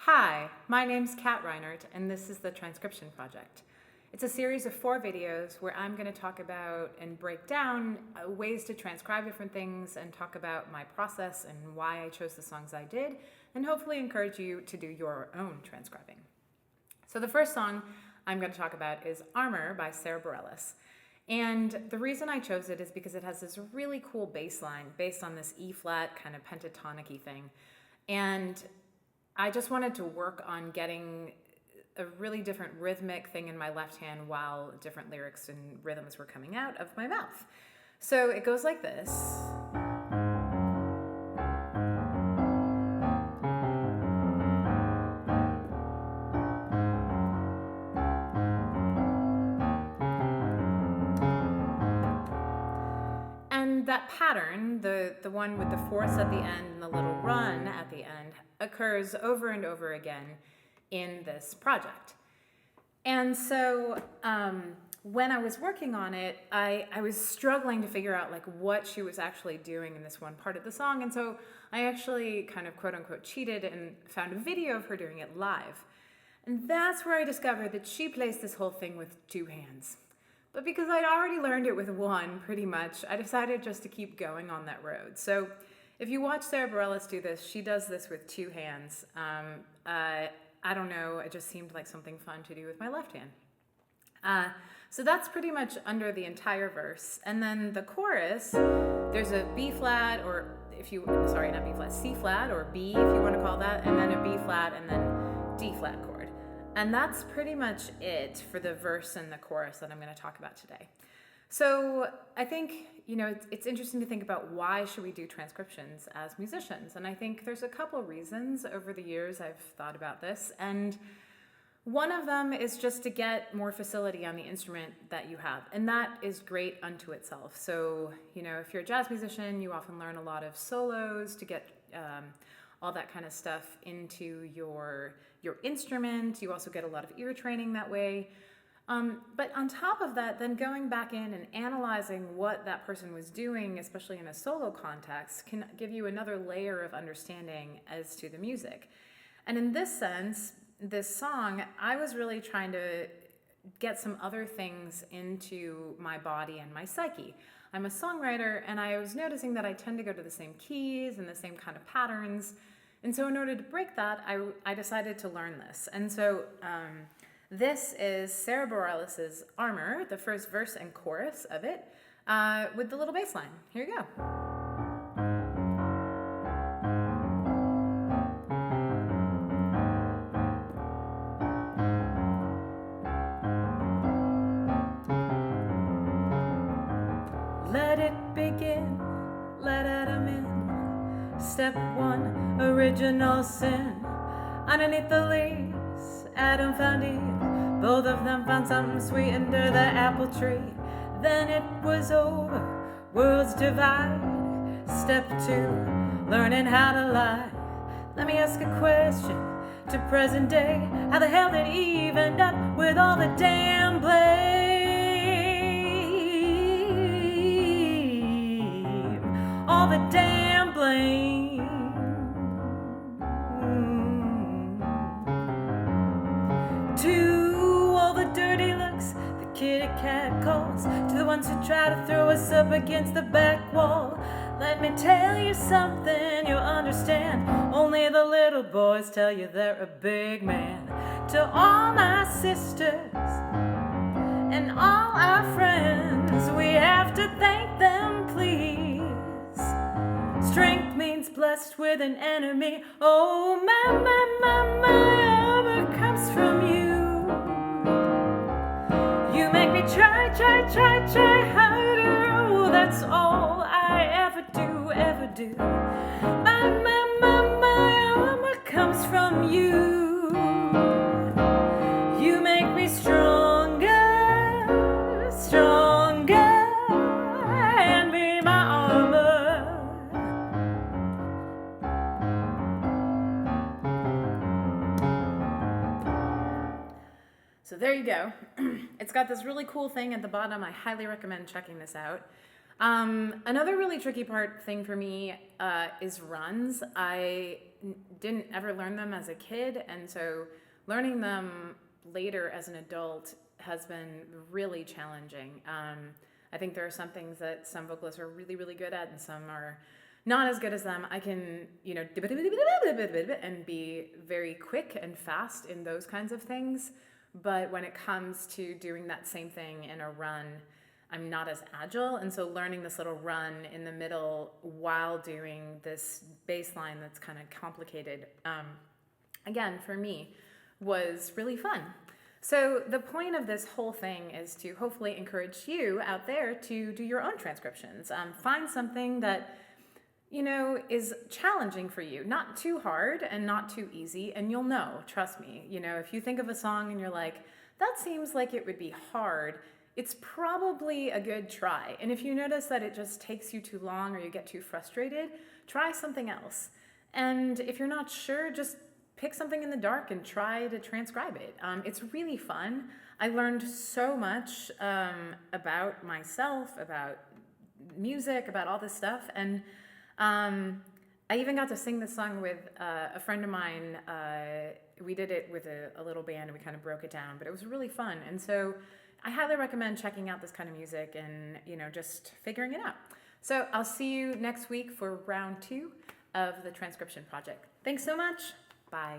Hi, my name's Kat Reinert, and this is the Transcription Project. It's a series of 4 videos where I'm going to talk about and break down ways to transcribe different things and talk about my process and why I chose the songs I did, and hopefully encourage you to do your own transcribing. So the first song I'm going to talk about is Armor by Sara Bareilles. And the reason I chose it is because it has this really cool bass line based on this E-flat kind of pentatonic-y thing. And I just wanted to work on getting a really different rhythmic thing in my left hand while different lyrics and rhythms were coming out of my mouth. So it goes like this. And that pattern, the one with the fourths at the end and the little run at the end, occurs over and over again in this project. And so when I was working on it, I was struggling to figure out like what she was actually doing in this one part of the song. And so I actually kind of quote unquote cheated and found a video of her doing it live. And that's where I discovered that she plays this whole thing with 2 hands. But because I'd already learned it with 1 pretty much, I decided just to keep going on that road. So if you watch Sara Bareilles do this, she does this with 2 hands. I don't know, it just seemed like something fun to do with my left hand. So that's pretty much under the entire verse. And then the chorus, there's a B flat, or not B flat, C flat, or B if you want to call that, and then a B flat, and then D flat chord. And that's pretty much it for the verse and the chorus that I'm going to talk about today. So I think, it's interesting to think about why should we do transcriptions as musicians? And I think there's a couple reasons over the years I've thought about this. And one of them is just to get more facility on the instrument that you have. And that is great unto itself. So, if you're a jazz musician, you often learn a lot of solos to get all that kind of stuff into your instrument. You also get a lot of ear training that way. But on top of that, then going back in and analyzing what that person was doing, especially in a solo context, can give you another layer of understanding as to the music. And in this sense, this song, I was really trying to get some other things into my body and my psyche. I'm a songwriter, and I was noticing that I tend to go to the same keys and the same kind of patterns. And so in order to break that, I decided to learn this. And so this is Sara Bareilles' Armor, the first verse and chorus of it, with the little bass line. Here you go. Let it begin, let Adam in. Step 1, original sin. Underneath the leaves, Adam found Eve. Both of them found something sweet under the apple tree. Then it was over, worlds divide. Step 2, learning how to lie. Let me ask a question to present day. How the hell did Eve end up with all the damn blame? All the damn blame. To all the dirty looks the kitty cat calls, to the ones who try to throw us up against the back wall. Let me tell you something you'll understand. Only the little boys tell you they're a big man. To all my sisters and all our friends, we have to thank them, please. Strength means blessed with an enemy. Oh, my armor comes from you. You make me try harder. Oh, that's all I ever do. My armor comes from you. You make me stronger, and be my armor. So there you go. It's got this really cool thing at the bottom. I highly recommend checking this out. Another really tricky thing for me is runs. I didn't ever learn them as a kid, and so learning them later as an adult has been really challenging. I think there are some things that some vocalists are really, really good at, and some are not as good as them. I can, and be very quick and fast in those kinds of things, but when it comes to doing that same thing in a run, I'm not as agile, and so learning this little run in the middle while doing this bass line that's kind of complicated, again, for me, was really fun. So the point of this whole thing is to hopefully encourage you out there to do your own transcriptions. Find something that, is challenging for you, not too hard and not too easy, and you'll know, trust me. If you think of a song and you're like, that seems like it would be hard, it's probably a good try. And if you notice that it just takes you too long or you get too frustrated, try something else. And if you're not sure, just pick something in the dark and try to transcribe it. It's really fun. I learned so much about myself, about music, about all this stuff. And I even got to sing this song with a friend of mine. We did it with a little band and we kind of broke it down, but it was really fun. And so I highly recommend checking out this kind of music and, just figuring it out. So I'll see you next week for round 2 of the Transcription Project. Thanks so much. Bye.